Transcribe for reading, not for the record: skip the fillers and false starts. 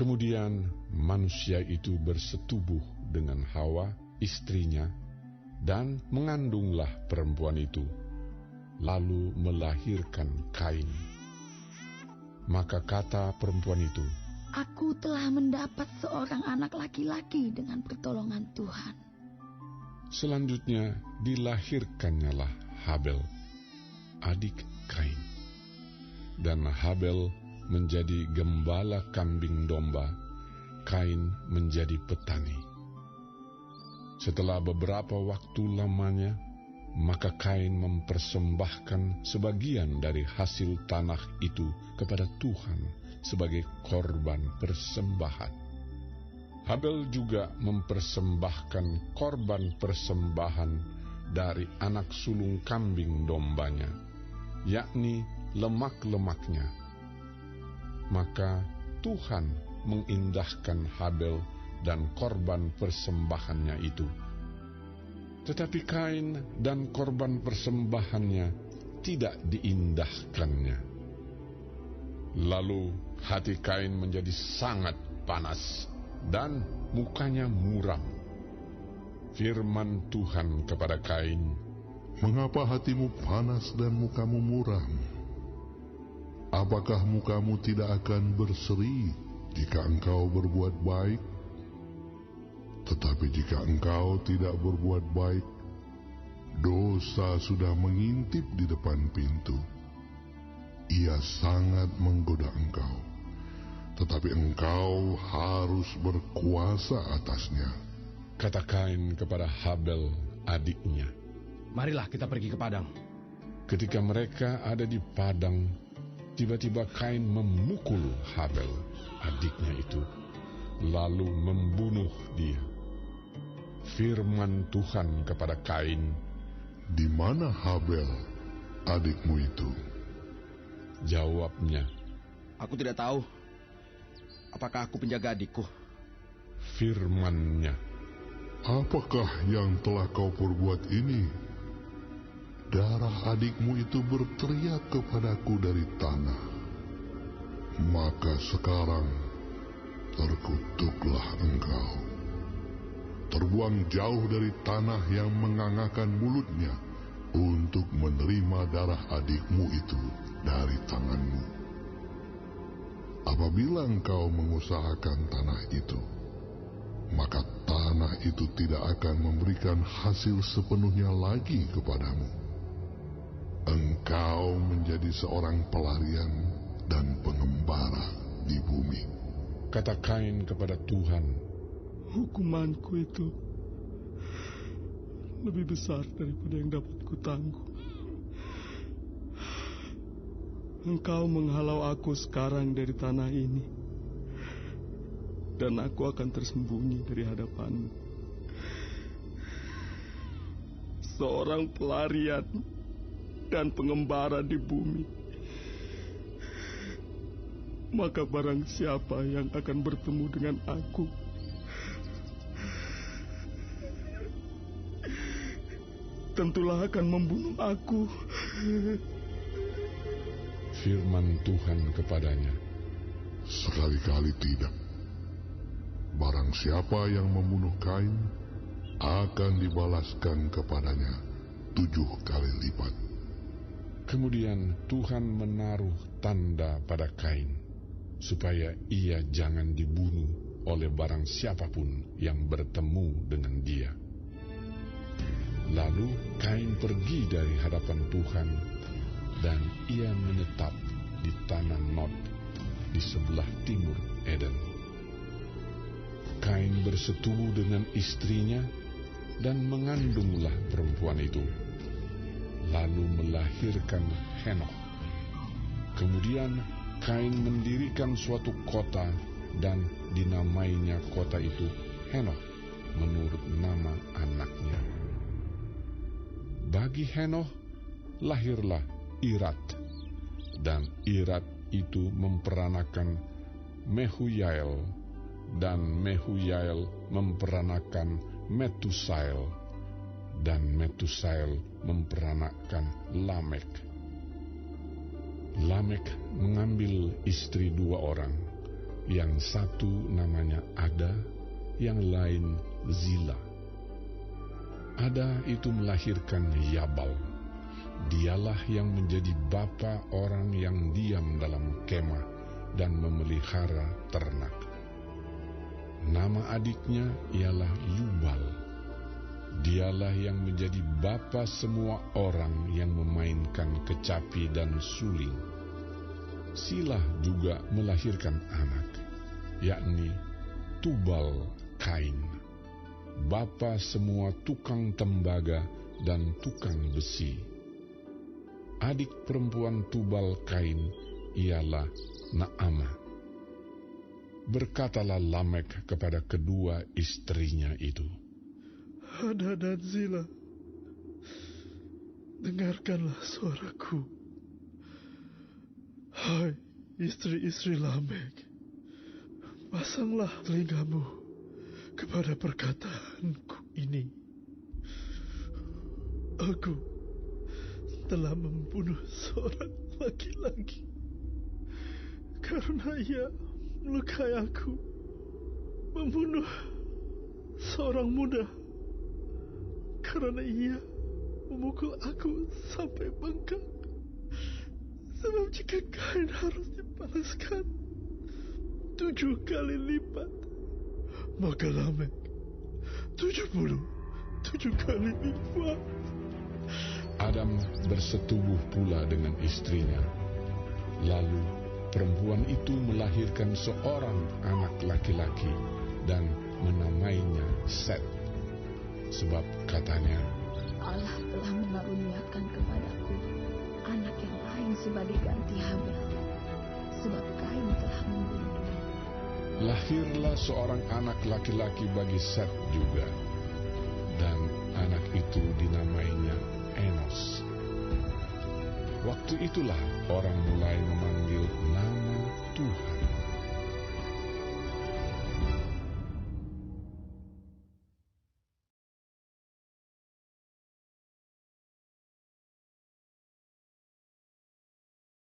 Kemudian manusia itu bersetubuh dengan Hawa, istrinya, dan mengandunglah perempuan itu, lalu melahirkan Kain. Maka kata perempuan itu, "Aku telah mendapat seorang anak laki-laki dengan pertolongan Tuhan." Selanjutnya dilahirkannyalah Habel, adik Kain. Dan Habel menjadi gembala kambing domba, Kain menjadi petani. Setelah beberapa waktu lamanya, maka Kain mempersembahkan sebagian dari hasil tanah itu kepada Tuhan sebagai korban persembahan. Habel juga mempersembahkan korban persembahan dari anak sulung kambing dombanya, yakni lemak-lemaknya. Maka Tuhan mengindahkan Habel dan korban persembahannya itu. Tetapi Kain dan korban persembahannya tidak diindahkannya. Lalu hati Kain menjadi sangat panas dan mukanya muram. Firman Tuhan kepada Kain, "Mengapa hatimu panas dan mukamu muram? Apakah mukamu tidak akan berseri jika engkau berbuat baik? Tetapi jika engkau tidak berbuat baik, dosa sudah mengintip di depan pintu. Ia sangat menggoda engkau, tetapi engkau harus berkuasa atasnya." Kata Kain kepada Habel adiknya, "Marilah kita pergi ke padang." Ketika mereka ada di padang, tiba-tiba Kain memukul Habel adiknya itu, lalu membunuh dia. Firman Tuhan kepada Kain, "Di mana Habel, adikmu itu?" Jawabnya, "Aku tidak tahu. Apakah aku penjaga adikku?" Firman-Nya, "Apakah yang telah kau perbuat ini? Darah adikmu itu berteriak kepadaku dari tanah. Maka sekarang terkutuklah engkau. Terbuang jauh dari tanah yang mengangakan mulutnya untuk menerima darah adikmu itu dari tanganmu. Apabila engkau mengusahakan tanah itu, maka tanah itu tidak akan memberikan hasil sepenuhnya lagi kepadamu. Engkau menjadi seorang pelarian dan pengembara di bumi." kata Kain kepada Tuhan, "Hukumanku itu lebih besar daripada yang dapat kutangguh. Engkau menghalau aku sekarang dari tanah ini, dan aku akan tersembunyi dari hadapanmu. Seorang pelarian dan pengembara di bumi. Maka barang siapa yang akan bertemu dengan aku, tentulah akan membunuh aku." Firman Tuhan kepadanya, "Sekali-kali tidak. Barang siapa yang membunuh Kain akan dibalaskan kepadanya 7 kali lipat." Kemudian Tuhan menaruh tanda pada Kain, supaya ia jangan dibunuh oleh barang siapapun yang bertemu dengan dia. Lalu Kain pergi dari hadapan Tuhan, dan ia menetap di tanah Nod di sebelah timur Eden. Kain bersetubuh dengan istrinya dan mengandunglah perempuan itu, lalu melahirkan Henokh. Kemudian Kain mendirikan suatu kota dan dinamainya kota itu Henokh menurut nama anaknya. Bagi Henokh lahirlah Irat, dan Irat itu memperanakan Mehuyael, dan Mehuyael memperanakan Metusael, dan Metusael memperanakan Lamek. Lamek mengambil istri 2 orang, yang satu namanya Ada, yang lain Zila. Ada itu melahirkan Yabal. Dialah yang menjadi bapa orang yang diam dalam kemah dan memelihara ternak. Nama adiknya ialah Yubal. Dialah yang menjadi bapa semua orang yang memainkan kecapi dan suling. Silah juga melahirkan anak, yakni Tubal Kain, bapa semua tukang tembaga dan tukang besi. Adik perempuan Tubal Kain ialah Naamah. Berkatalah Lamek kepada kedua istrinya itu, Ada dan Zila, dengarkanlah suaraku. Hai istri-istri Lamek, pasanglah telingamu kepada perkataanku ini. Aku telah membunuh seorang laki-laki karena ia melukai aku, membunuh seorang muda karena ia memukul aku sampai bengkak. Sebab jika kain harus dipanaskan 7 kali lipat, maka Lamek 77 kali lipat. Adam bersetubuh pula dengan istrinya. Lalu perempuan itu melahirkan seorang anak laki-laki dan menamainya Set. Sebab katanya, Allah telah mengaruniakan kepadaku anak yang lain sebagai ganti Habel, sebab Kain telah membunuhnya. lahirlah seorang anak laki-laki bagi Set juga, dan anak itu dinamainya Enos. Waktu itulah orang mulai memanggil nama Tuhan.